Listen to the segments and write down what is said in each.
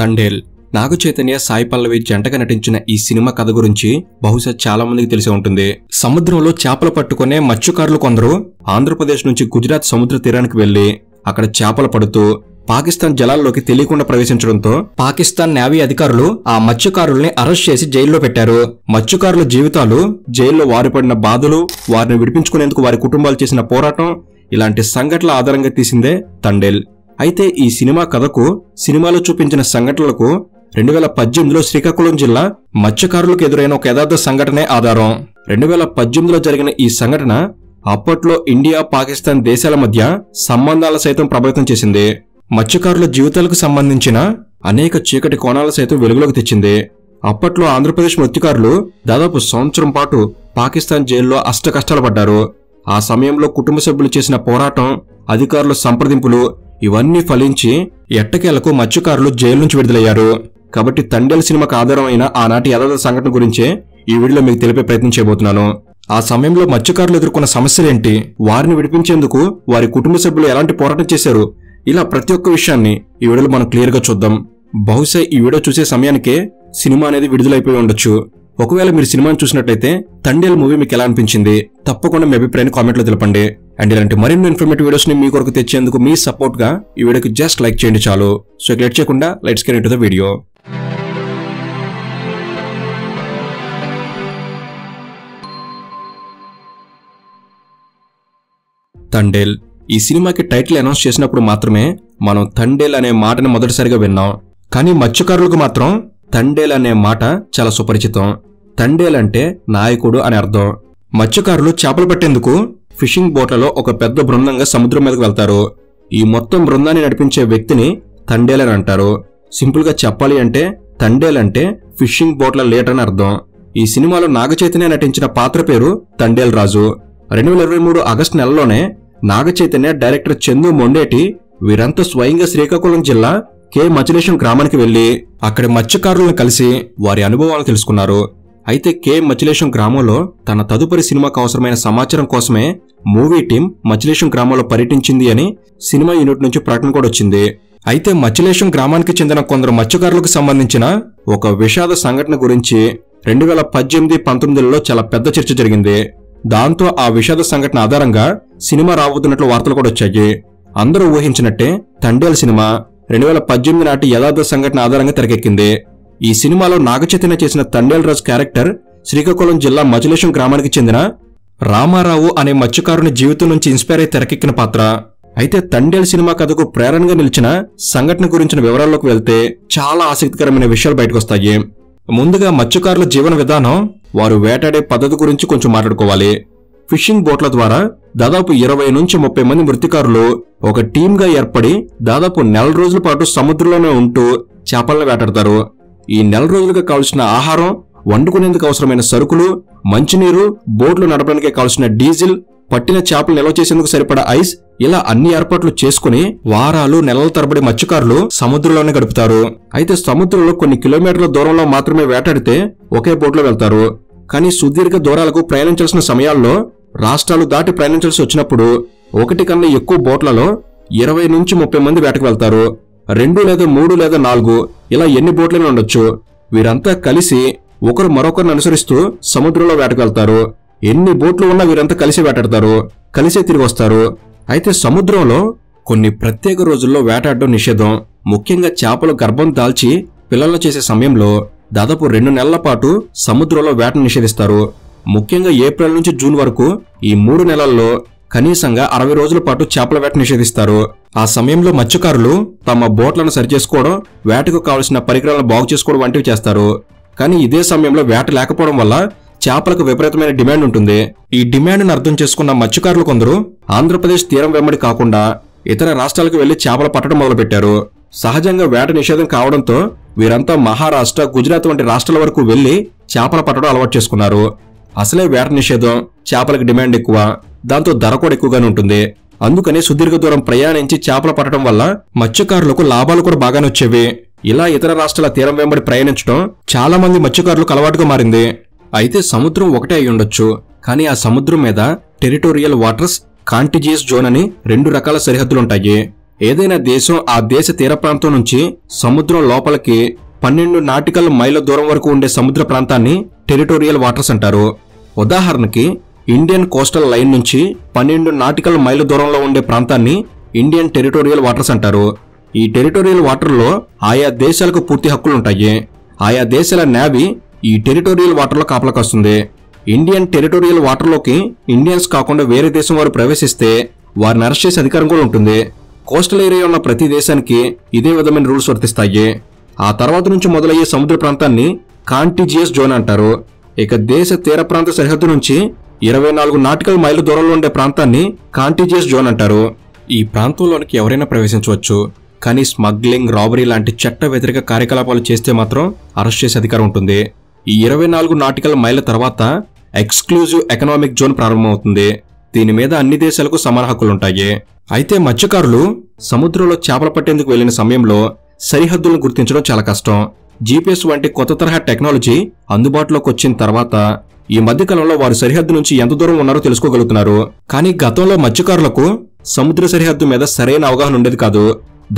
తండేల్ నాగ చైతన్య సాయి పల్లవి జంటగా నటించిన ఈ సినిమా కథ గురించి బహుశా చాలా మందికి తెలిసి ఉంటుంది. సముద్రంలో చేపలు పట్టుకునే మత్స్యకారులు కొందరు ఆంధ్రప్రదేశ్ నుంచి గుజరాత్ సముద్ర తీరానికి వెళ్లి అక్కడ చేపలు పడుతూ పాకిస్తాన్ జలాల్లోకి తెలియకుండా ప్రవేశించడంతో పాకిస్తాన్ నేవీ అధికారులు ఆ మత్స్యకారుల్ని అరెస్ట్ చేసి జైల్లో పెట్టారు. మత్స్యకారుల జీవితాలు, జైల్లో వారు పడిన బాధలు, వారిని విడిపించుకునేందుకు వారి కుటుంబాలు చేసిన పోరాటం, ఇలాంటి సంఘటనల ఆధారంగా తీసిందే తండేల్. అయితే ఈ సినిమా కథకు, సినిమాలో చూపించిన సంఘటనలకు 2018లో శ్రీకాకుళం జిల్లా మత్స్యకారులకు ఎదురైన ఒక యథార్థ సంఘటనే ఆధారం. 2018లో జరిగిన ఈ సంఘటన అప్పట్లో ఇండియా, పాకిస్తాన్ దేశాల మధ్య సంబంధాల సైతం ప్రభావితం చేసింది. మత్స్యకారుల జీవితాలకు సంబంధించిన అనేక చీకటి కోణాల సైతం వెలుగులోకి తెచ్చింది. అప్పట్లో ఆంధ్రప్రదేశ్ మత్స్యకారులు దాదాపు సంవత్సరం పాటు పాకిస్తాన్ జైల్లో అష్టకష్టాలు పడ్డారు. ఆ సమయంలో కుటుంబ సభ్యులు చేసిన పోరాటం, అధికారుల సంప్రదింపులు ఇవన్నీ ఫలించి ఎట్టకేలకు మత్స్యకారులు జైలు నుంచి విడుదలయ్యారు. కాబట్టి తండేల్ సినిమాకు ఆధారమైన ఆనాటి యథార్థ సంఘటన గురించే ఈ వీడియోలో మీకు తెలిపే ప్రయత్నం చేయబోతున్నాను. ఆ సమయంలో మత్స్యకారులు ఎదుర్కొన్న సమస్యలేంటి, వారిని విడిపించేందుకు వారి కుటుంబ సభ్యులు ఎలాంటి పోరాటం చేశారు, ఇలా ప్రతి ఒక్క విషయాన్ని ఈ వీడియోలో మనం క్లియర్ గా చూద్దాం. బహుశా ఈ వీడియో చూసే సమయానికే సినిమా అనేది విడుదలైపోయి ఉండొచ్చు. ఒకవేళ మీరు సినిమాను చూసినట్లయితే తండేల్ మూవీ మీకు ఎలా అనిపించింది తప్పకుండా మీ అభిప్రాయాన్ని కామెంట్లో తెలపండి. అండ్ ఇలాంటి మరిన్ని ఇన్ఫర్మేటివ్ వీడియోస్ ని మీ కొరకు తెచ్చేందుకు మీ సపోర్ట్ గా ఈ వీడియోకి జస్ట్ లైక్ చేయండి చాలు. సో లేట్ చేయకుండా let's get into the video. Thandel ఈ సినిమాకి టైటిల్ అనౌన్స్ చేసినప్పుడు మాత్రమే మనం తండేల్ అనే మాటను మొదటిసారిగా విన్నాం. కానీ మత్స్యకారులకు మాత్రం తండేల్ అనే మాట చాలా సుపరిచితం. తండేల్ అంటే నాయకుడు అని అర్థం. మత్స్యకారులు చేపలు పట్టేందుకు ఫిషింగ్ బోట్లలో ఒక పెద్ద బృందంగా సముద్రం మీదకు వెళ్తారు. ఈ మొత్తం బృందాన్ని నడిపించే వ్యక్తిని తండేల్ అని అంటారు. సింపుల్ గా చెప్పాలి అంటే తండేల్ అంటే ఫిషింగ్ బోట్ల లీడర్ అని అర్థం. ఈ సినిమాలో నాగ చైతన్య నటించిన పాత్ర పేరు తండేల్ రాజు. 2023 ఆగస్టు నెలలోనే నాగ చైతన్య, డైరెక్టర్ చందు మొండేటి వీరంతా స్వయంగా శ్రీకాకుళం జిల్లా కె మచిలేశం గ్రామానికి వెళ్లి అక్కడి మత్స్యకారులను కలిసి వారి అనుభవాలను తెలుసుకున్నారు. అయితే కె మచిలేశం గ్రామంలో తన తదుపరి సినిమాకు అవసరమైన సమాచారం కోసమే మూవీ టీం మచిలేశం గ్రామంలో పర్యటించింది అని సినిమా యూనిట్ నుంచి ప్రకటన కూడా వచ్చింది. అయితే మచిలేశం గ్రామానికి చెందిన కొందరు మత్స్యకారులకు సంబంధించిన ఒక విషాద సంఘటన గురించి 2018-19లో చాలా పెద్ద చర్చ జరిగింది. దాంతో ఆ విషాద సంఘటన ఆధారంగా సినిమా రాబోతున్నట్లు వార్తలు కూడా వచ్చాయి. అందరూ ఊహించినట్టే తండేల్ సినిమా 2018 నాటి యథార్థ సంఘటన ఆధారంగా తెరకెక్కింది. ఈ సినిమాలో నాగ చైతన్య చేసిన తండేల్ రాజు క్యారెక్టర్ శ్రీకాకుళం జిల్లా మచిలేశం గ్రామానికి చెందిన రామారావు అనే మత్స్యకారుని జీవితం నుంచి ఇన్స్పైర్ అయి తెరకెక్కిన పాత్ర. అయితే తండేల్ సినిమా కథకు ప్రేరణగా నిలిచిన సంఘటన గురించిన వివరాల్లోకి వెళ్తే చాలా ఆసక్తికరమైన విషయాలు బయటకొస్తాయి. ముందుగా మత్స్యకారుల జీవన విధానం, వారు వేటాడే పద్ధతి గురించి కొంచెం మాట్లాడుకోవాలి. ఫిషింగ్ బోట్ల ద్వారా దాదాపు 20 నుంచి 30 మంది మృత్తికారులు ఒక టీమ్ గా ఏర్పడి దాదాపు 4 రోజుల పాటు సముద్రంలోనే ఉంటూ చేపలను వేటాడతారు. ఈ 4 రోజులుగా కావలసిన ఆహారం, వండుకునేందుకు అవసరమైన సరుకులు, మంచినీరు, బోట్లు నడపడానికి కావలసిన డీజిల్, పట్టిన చేపలు నిల్వ చేసేందుకు సరిపడా ఐస్, ఇలా అన్ని ఏర్పాట్లు చేసుకుని వారాలు, నెలల తరబడి మత్స్యకారులు సముద్రంలోనే గడుపుతారు. అయితే సముద్రంలో కొన్ని కిలోమీటర్ల దూరంలో మాత్రమే వేటాడితే ఒకే బోట్లో వెళ్తారు. కానీ సుదీర్ఘ దూరాలకు ప్రయాణించాల్సిన సమయాల్లో, రాష్ట్రాలు దాటి ప్రయాణించాల్సి వచ్చినప్పుడు 1 కన్నా ఎక్కువ బోట్లలో 20 నుంచి 30 మంది వేటకు వెళ్తారు. 2 లేదా 3 లేదా 4 ఇలా ఎన్ని బోట్లైనా ఉండొచ్చు. వీరంతా కలిసి ఒకరు మరొకరిని అనుసరిస్తూ సముద్రంలో వేటకు వెళ్తారు. ఎన్ని బోట్లు ఉన్నా వీరంతా కలిసి వేటాడతారు, కలిసే తిరిగి వస్తారు. అయితే సముద్రంలో కొన్ని ప్రత్యేక రోజుల్లో వేటాడడం నిషేధం. ముఖ్యంగా చేపలు గర్భం దాల్చి పిల్లలను చేసే సమయంలో దాదాపు 2 నెలల పాటు సముద్రంలో వేటను నిషేధిస్తారు. ముఖ్యంగా ఏప్రిల్ నుంచి జూన్ వరకు ఈ 3 నెలల్లో కనీసంగా 60 రోజుల పాటు చేపల వేట నిషేధిస్తారు. ఆ సమయంలో మత్స్యకారులు తమ బోట్లను సరిచేసుకోవడం, వేటకు కావలసిన పరికరాలను బాగు చేసుకోవడం వంటివి చేస్తారు. కానీ ఇదే సమయంలో వేట లేకపోవడం వల్ల చేపలకు విపరీతమైన డిమాండ్ ఉంటుంది. ఈ డిమాండ్ను అర్థం చేసుకున్న మత్స్యకారులు కొందరు ఆంధ్రప్రదేశ్ తీరం వెంబడి కాకుండా ఇతర రాష్ట్రాలకు వెళ్లి చేపలు పట్టడం మొదలుపెట్టారు. సహజంగా వేట నిషేధం కావడంతో వీరంతా మహారాష్ట్ర, గుజరాత్ వంటి రాష్ట్రాల వరకు వెళ్లి చేపలు పట్టడం అలవాటు చేసుకున్నారు. అసలే వేట నిషేధం, చేపలకు డిమాండ్ ఎక్కువ, దాంతో ధర కూడా ఎక్కువగానే ఉంటుంది. అందుకని సుదీర్ఘ దూరం ప్రయాణించి చేపలు పట్టడం వల్ల మత్స్యకారులకు లాభాలు కూడా బాగానే వచ్చేవి. ఇలా ఇతర రాష్ట్రాల తీరం వెంబడి ప్రయాణించడం చాలా మంది మత్స్యకారులకు అలవాటుగా మారింది. అయితే సముద్రం ఒకటే అయి ఉండొచ్చు, కానీ ఆ సముద్రం మీద టెరిటోరియల్ వాటర్స్, కాంటిజియస్ జోన్ అని 2 రకాల సరిహద్దులుంటాయి. ఏదైనా దేశం ఆ దేశ తీర ప్రాంతం నుంచి సముద్రం లోపలికి 12 నాటికల్ మైళ్ళ దూరం వరకు ఉండే సముద్ర ప్రాంతాన్ని టెరిటోరియల్ వాటర్స్ అంటారు. ఉదాహరణకి ఇండియన్ కోస్టల్ లైన్ నుంచి 12 నాటికల్ మైళ్ళ దూరంలో ఉండే ప్రాంతాన్ని ఇండియన్ టెరిటోరియల్ వాటర్స్ అంటారు. ఈ టెరిటోరియల్ వాటర్లో ఆయా దేశాలకు పూర్తి హక్కులుంటాయి. ఆయా దేశాల నేవీ ఈ టెరిటోరియల్ వాటర్లో కాపలాకొస్తుంది. ఇండియన్ టెరిటోరియల్ వాటర్లోకి ఇండియన్స్ కాకుండా వేరే దేశం వారు ప్రవేశిస్తే వారిని అరెస్ట్ చేసే అధికారం కూడా ఉంటుంది. కోస్టల్ ఏరియా ఉన్న ప్రతి దేశానికి ఇదే విధమైన రూల్స్ వర్తిస్తాయి. ఆ తర్వాత నుంచి మొదలయ్యే సముద్ర ప్రాంతాన్ని కాంటిజియస్ జోన్ అంటారు. ఇక దేశ తీర ప్రాంత సరిహద్దు నుంచి 24 నాటికల్ మైళ్ళ దూరంలో ఉండే ప్రాంతాన్ని కాంటిజియస్ జోన్ అంటారు. ఈ ప్రాంతంలోనికి ఎవరైనా ప్రవేశించవచ్చు, కానీ స్మగ్లింగ్, రాబరీ లాంటి చట్ట వ్యతిరేక కార్యకలాపాలు చేస్తే మాత్రం అరెస్ట్ చేసే అధికారం ఉంటుంది. ఈ 24 నాటికల్ మైళ్ళ తర్వాత ఎక్స్క్లూజివ్ ఎకనామిక్ జోన్ ప్రారంభమవుతుంది. దీని మీద అన్ని దేశాలకు సమాన హక్కులుంటాయి. అయితే మత్స్యకారులు సముద్రంలో చేపలు పట్టేందుకు వెళ్లిన సమయంలో సరిహద్దులను గుర్తించడం చాలా కష్టం. జీపీఎస్ వంటి కొత్త తరహా టెక్నాలజీ అందుబాటులోకి వచ్చిన తర్వాత ఈ మధ్యకాలంలో వారు సరిహద్దు నుంచి ఎంత దూరం ఉన్నారో తెలుసుకోగలుగుతున్నారు. కానీ గతంలో మత్స్యకారులకు సముద్ర సరిహద్దు మీద సరైన అవగాహన ఉండేది కాదు.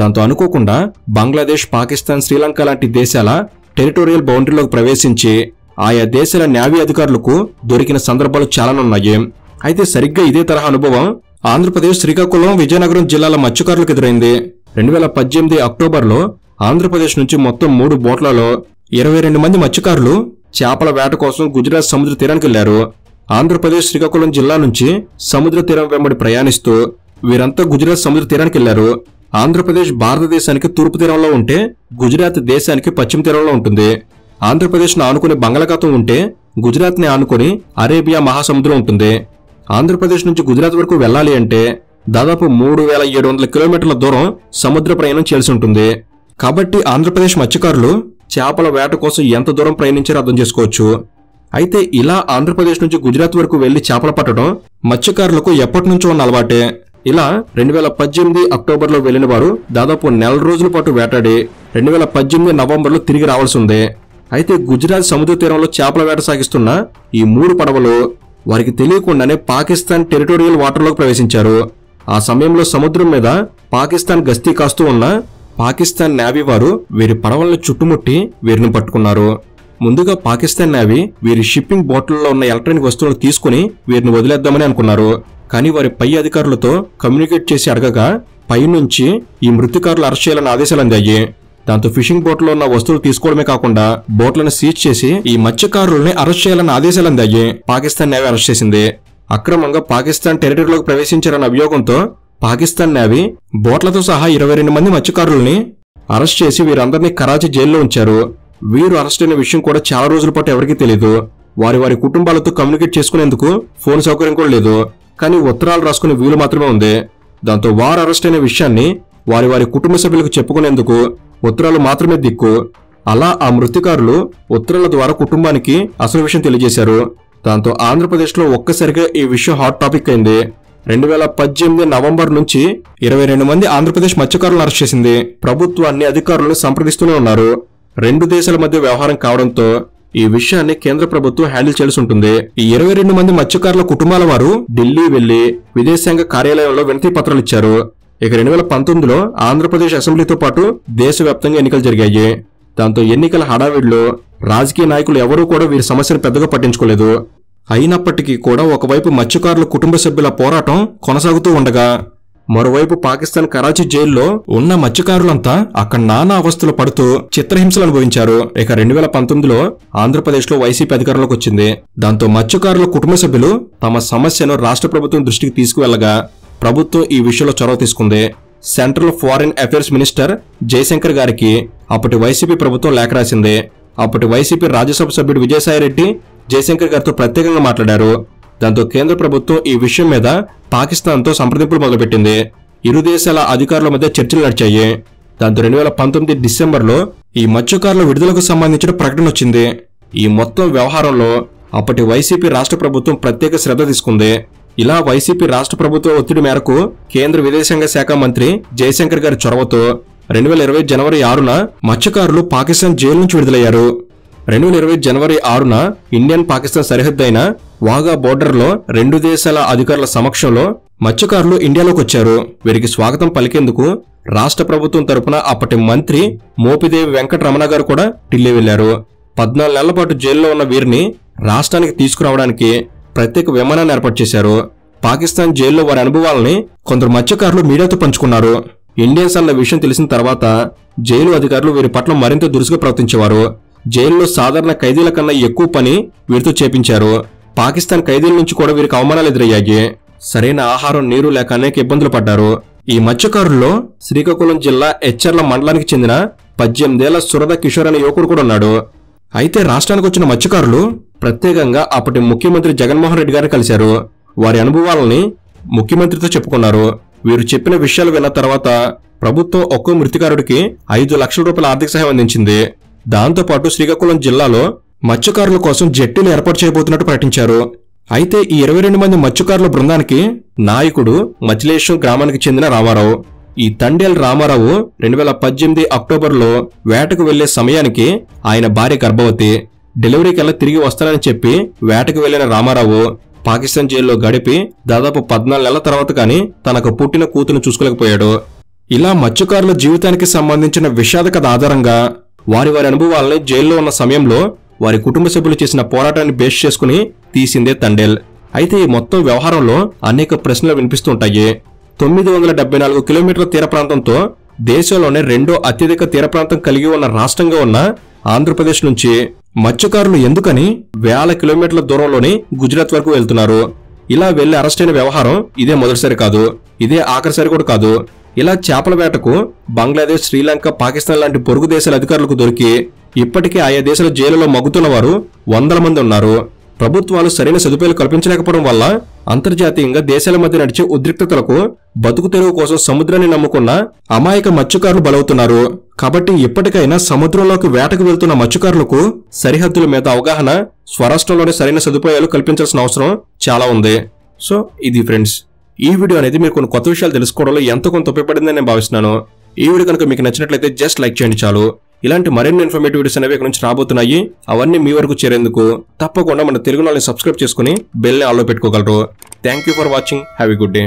దాంతో అనుకోకుండా బంగ్లాదేశ్, పాకిస్తాన్, శ్రీలంక లాంటి దేశాల టెరిటోరియల్ బౌండరీలోకి ప్రవేశించి ఆయా దేశాల నేవీ అధికారులకు దొరికిన సందర్భాలు చాలానున్నాయి. అయితే సరిగ్గా ఇదే తరహా అనుభవం ఆంధ్రప్రదేశ్ శ్రీకాకుళం, విజయనగరం జిల్లాల మత్స్యకారులకు ఎదురైంది. 2018 అక్టోబర్లో ఆంధ్రప్రదేశ్ నుంచి మొత్తం 3 బోట్లలో 22 మంది మత్స్యకారులు చేపల వేట కోసం గుజరాత్ సముద్ర తీరానికి వెళ్లారు. ఆంధ్రప్రదేశ్ శ్రీకాకుళం జిల్లా నుంచి సముద్ర తీరం వెంబడి ప్రయాణిస్తూ వీరంతా గుజరాత్ సముద్ర తీరానికి వెళ్లారు. ఆంధ్రప్రదేశ్ భారతదేశానికి తూర్పు తీరంలో ఉంటే గుజరాత్ దేశానికి పశ్చిమ తీరంలో ఉంటుంది. ఆంధ్రప్రదేశ్ ను ఆనుకుని బంగాళాఖాతం ఉంటే గుజరాత్ ని ఆనుకుని అరేబియా మహాసముద్రం ఉంటుంది. ఆంధ్రప్రదేశ్ నుంచి గుజరాత్ వరకు వెళ్లాలి అంటే దాదాపు 3700 కిలోమీటర్ల దూరం సముద్ర ప్రయాణం చేయాల్సి ఉంటుంది. కాబట్టి ఆంధ్రప్రదేశ్ మత్స్యకారులు చేపల వేట కోసం ఎంత దూరం ప్రయాణించారో అర్థం చేసుకోవచ్చు. అయితే ఇలా ఆంధ్రప్రదేశ్ నుంచి గుజరాత్ వరకు వెళ్లి చేపలు పట్టడం మత్స్యకారులకు ఎప్పటి నుంచో ఉన్న అలవాటే. ఇలా 2018 అక్టోబర్లో వెళ్లిన వారు దాదాపు 1 నెల రోజుల పాటు వేటాడి 2018 నవంబర్లో తిరిగి రావాల్సి ఉంది. అయితే గుజరాత్ సముద్ర తీరంలో చేపల వేట సాగిస్తున్న ఈ 3 పడవలు వారికి తెలియకుండానే పాకిస్తాన్ టెరిటోరియల్ వాటర్లోకి ప్రవేశించారు. ఆ సమయంలో సముద్రం మీద పాకిస్తాన్ గస్తీ కాస్తూ ఉన్న పాకిస్తాన్ నేవీ వారు వీరి పడవలను చుట్టుముట్టి వీరిని పట్టుకున్నారు. ముందుగా పాకిస్తాన్ నేవీ వీరి షిప్పింగ్ బోట్లలో ఉన్న ఎలక్ట్రానిక్ వస్తువులను తీసుకుని వీరిని వదిలేద్దామని అనుకున్నారు. కానీ వారి పై అధికారులతో కమ్యూనికేట్ చేసి అడగగా పైనుంచి ఈ మృత్యుకారులు అరెస్ట్ చేయాలని ఆదేశాలు అందాయి. దాంతో ఫిషింగ్ బోట్లో ఉన్న వస్తువులు తీసుకోవడమే కాకుండా బోట్లను సీజ్ చేసి ఈ మత్స్యకారుల్ని అరెస్ట్ చేయాలని ఆదేశాలు అందాయి. పాకిస్తాన్ నేవీ అరెస్ట్ చేసింది. అక్రమంగా పాకిస్తాన్ టెరిటరీలోకి ప్రవేశించారన్న అభియోగంతో పాకిస్తాన్ నేవీ బోట్లతో సహా 22 మంది మత్స్యకారుల్ని అరెస్ట్ చేసి వీరందరినీ కరాచీ జైల్లో ఉంచారు. వీరు అరెస్ట్ అయిన విషయం కూడా చాలా రోజుల పాటు ఎవరికీ తెలియదు. వారి కుటుంబాలతో కమ్యూనికేట్ చేసుకునేందుకు ఫోన్ సౌకర్యం కూడా లేదు. కానీ ఉత్తరాలు రాసుకునే వీలు మాత్రమే ఉంది. దాంతో వారు అరెస్ట్ అయిన విషయాన్ని వారి కుటుంబ సభ్యులకు చెప్పుకునేందుకు ఉత్తరాలు మాత్రమే దిక్కు. అలా ఆ మృత్యుకారులు ఉత్తరాల ద్వారా కుటుంబానికి అసలు విషయం తెలియజేశారు. దాంతో ఆంధ్రప్రదేశ్లో ఒక్కసారిగా ఈ విషయం హాట్ టాపిక్ అయింది. 2018 నవంబర్ నుంచి 22 మంది ఆంధ్రప్రదేశ్ మత్స్యకారులను అరెస్ట్ చేసింది. ప్రభుత్వాన్ని, అధికారులను సంప్రదిస్తూనే ఉన్నారు. 2 దేశాల మధ్య వ్యవహారం కావడంతో ఈ విషయాన్ని కేంద్ర ప్రభుత్వం హ్యాండిల్ చేయాల్సి ఉంటుంది. ఈ 22 మంది మత్స్యకారుల కుటుంబాల వారు ఢిల్లీ వెళ్లి విదేశాంగ కార్యాలయంలో వినతి పత్రాలు ఇచ్చారు. ఇక 2019లో ఆంధ్రప్రదేశ్ అసెంబ్లీతో పాటు దేశవ్యాప్తంగా ఎన్నికలు జరిగాయి. దాంతో ఎన్నికల హడావిడిలో రాజకీయ నాయకులు ఎవరూ కూడా వీరి సమస్యను పెద్దగా పట్టించుకోలేదు. అయినప్పటికీ కూడా ఒకవైపు మత్స్యకారుల కుటుంబ సభ్యుల పోరాటం కొనసాగుతూ ఉండగా మరోవైపు పాకిస్తాన్ కరాచీ జైల్లో ఉన్న మత్స్యకారులంతా అక్కడ నానా అవస్థలు పడుతూ చిత్రహింసలు అనుభవించారు. ఇక 2019లో ఆంధ్రప్రదేశ్లో వైసీపీ అధికారంలోకి వచ్చింది. దాంతో మత్స్యకారుల కుటుంబ సభ్యులు తమ సమస్యను రాష్ట్ర ప్రభుత్వం దృష్టికి తీసుకువెళ్లగా ప్రభుత్వం ఈ విషయంలో చొరవ తీసుకుంది. Central foreign affairs minister Jaishankar గారికి అప్పటి వైసీపీ ప్రభుత్వం లేఖ రాసింది. అప్పటి వైసీపీ రాజ్యసభ సభ్యుడు విజయసాయిరెడ్డి జయశంకర్ గారితో ప్రత్యేకంగా మాట్లాడారు. దాంతో కేంద్ర ప్రభుత్వం ఈ విషయం మీద పాకిస్తాన్తో సంప్రదింపులు మొదలుపెట్టింది. ఇరు దేశాల అధికారుల మధ్య చర్చలు నడిచాయి. దాంతో 2019 డిసెంబర్లో ఈ మత్స్యకారుల విడుదలకు సంబంధించిన ప్రకటన వచ్చింది. ఈ మొత్తం వ్యవహారంలో అప్పటి వైసీపీ రాష్ట్ర ప్రభుత్వం ప్రత్యేక శ్రద్ధ తీసుకుంది. ఇలా వైసీపీ రాష్ట్ర ప్రభుత్వ ఒత్తిడి మేరకు కేంద్ర విదేశాంగ శాఖ మంత్రి జయశంకర్ గారి చొరవతో 2020 జనవరి 6న మత్స్యకారులు పాకిస్తాన్ జైలు నుంచి విడుదలయ్యారు. 2020 జనవరి 6న ఇండియన్ పాకిస్తాన్ సరిహద్దు అయిన వాగా బోర్డర్లో 2 దేశాల అధికారుల సమక్షంలో మత్స్యకారులు ఇండియాలోకి వచ్చారు. వీరికి స్వాగతం పలికేందుకు రాష్ట్ర ప్రభుత్వం తరపున అప్పటి మంత్రి మోపిదేవి వెంకటరమణ గారు కూడా ఢిల్లీ వెళ్లారు. 14 నెలల పాటు జైల్లో ఉన్న వీరిని రాష్ట్రానికి తీసుకురావడానికి ప్రత్యేక విమానాన్ని ఏర్పాటు చేశారు. పాకిస్తాన్ జైల్లో వారి అనుభవాలని కొందరు మత్స్యకారులు మీడియాతో పంచుకున్నారు. ఇండియన్స్ అన్న విషయం తెలిసిన తర్వాత జైలు అధికారులు వీరి పట్ల మరింత దురుసుగా ప్రవర్తించేవారు. జైల్లో సాధారణ ఖైదీల కన్నా ఎక్కువ పని వీరితో చేపించారు. పాకిస్తాన్ ఖైదీల నుంచి కూడా వీరికి అవమానాలు ఎదురయ్యాయి. సరైన ఆహారం, నీరు లేక అనేక ఇబ్బందులు పడ్డారు. ఈ మత్స్యకారుల్లో శ్రీకాకుళం జిల్లా ఎచ్చర్ల మండలానికి చెందిన 18 ఏళ్ల సురద కిషోర్ అనే యువకుడు కూడా ఉన్నాడు. అయితే రాష్ట్రానికి వచ్చిన మత్స్యకారులు ప్రత్యేకంగా అప్పటి ముఖ్యమంత్రి జగన్మోహన్ రెడ్డి గారిని కలిశారు. వారి అనుభవాలని ముఖ్యమంత్రితో చెప్పుకున్నారు. వీరు చెప్పిన విషయాలు విన్న తర్వాత ప్రభుత్వం ఒక్కో మృతికారుడికి 5 లక్షల రూపాయల ఆర్థిక సహాయం అందించింది. దాంతోపాటు శ్రీకాకుళం జిల్లాలో మత్స్యకారుల కోసం జట్టీలు ఏర్పాటు చేయబోతున్నట్టు ప్రకటించారు. అయితే ఈ 22 మంది మత్స్యకారుల బృందానికి నాయకుడు మచిలేశ్వరం గ్రామానికి చెందిన రామారావు. ఈ తండేల్ రామారావు 2018 అక్టోబర్లో వేటకు వెళ్లే సమయానికి ఆయన భార్య గర్భవతి. డెలివరీకెల్లా తిరిగి వస్తానని చెప్పి వేటకు వెళ్లిన రామారావు పాకిస్తాన్ జైల్లో గడిపి దాదాపు 14 నెలల తర్వాత కానీ తనకు పుట్టిన కూతురు చూసుకోలేకపోయాడు. ఇలా మత్స్యకారుల జీవితానికి సంబంధించిన విషాద కథ ఆధారంగా వారి అనుభవాలని జైల్లో ఉన్న సమయంలో వారి కుటుంబ సభ్యులు చేసిన పోరాటాన్ని బేస్ చేసుకుని తీసిందే తండేల్. అయితే ఈ మొత్తం వ్యవహారంలో అనేక ప్రశ్నలు వినిపిస్తుంటాయి. 974 కిలోమీటర్ల తీర ప్రాంతంతో దేశంలోనే 2వ అత్యధిక తీర ప్రాంతం కలిగి ఉన్న రాష్ట్రంగా ఉన్న ఆంధ్రప్రదేశ్ నుంచి మత్స్యకారులు ఎందుకని వేల కిలోమీటర్ల దూరంలోని గుజరాత్ వరకు వెళ్తున్నారు? ఇలా వెళ్లి అరెస్ట్ అయిన వ్యవహారం ఇదే మొదటిసారి కాదు, ఇదే ఆఖరిసారి కూడా కాదు. ఇలా చేపల వేటకు బంగ్లాదేశ్, శ్రీలంక, పాకిస్తాన్ లాంటి పొరుగు దేశాల అధికారులకు దొరికి ఇప్పటికే ఆయా దేశాల జైలులో మగ్గుతున్న వారు 100 మంది ఉన్నారు. ప్రభుత్వాలు సరైన సదుపాయాలు కల్పించలేకపోవడం వల్ల అంతర్జాతీయంగా దేశాల మధ్య నడిచే ఉద్రిక్తతలకు బతుకు తెరువు కోసం సముద్రాన్ని నమ్ముకున్న అమాయక మత్స్యకారులు బలవుతున్నారు. కాబట్టి ఇప్పటికైనా సముద్రంలోకి వేటకు వెళ్తున్న మత్స్యకారులకు సరిహద్దుల మీద అవగాహన, స్వరాష్ట్రంలోనే సరైన సదుపాయాలు కల్పించాల్సిన అవసరం చాలా ఉంది. సో ఇది ఫ్రెండ్స్, ఈ వీడియో అనేది మీరు కొన్ని కొత్త విషయాలు తెలుసుకోవడంలో ఎంతో కొంత ఉపయోగపడిందని నేను భావిస్తున్నాను. ఈ వీడియో కనుక మీకు నచ్చినట్లయితే జస్ట్ లైక్ చేయండి చాలు. ఇలాంటి మరిన్ని ఇన్ఫర్మేటివ్ వీడియోస్ అనేవి ఇక్కడ నుంచి రాబోతున్నాయి. అవన్నీ మీ వరకు చేరేందుకు తప్పకుండా మన తెలుగు నాలని సబ్స్క్రైబ్ చేసుకుని బెల్ ని ఆల్లో పెట్టుకోగలరు. Thank you for watching. Have a good day.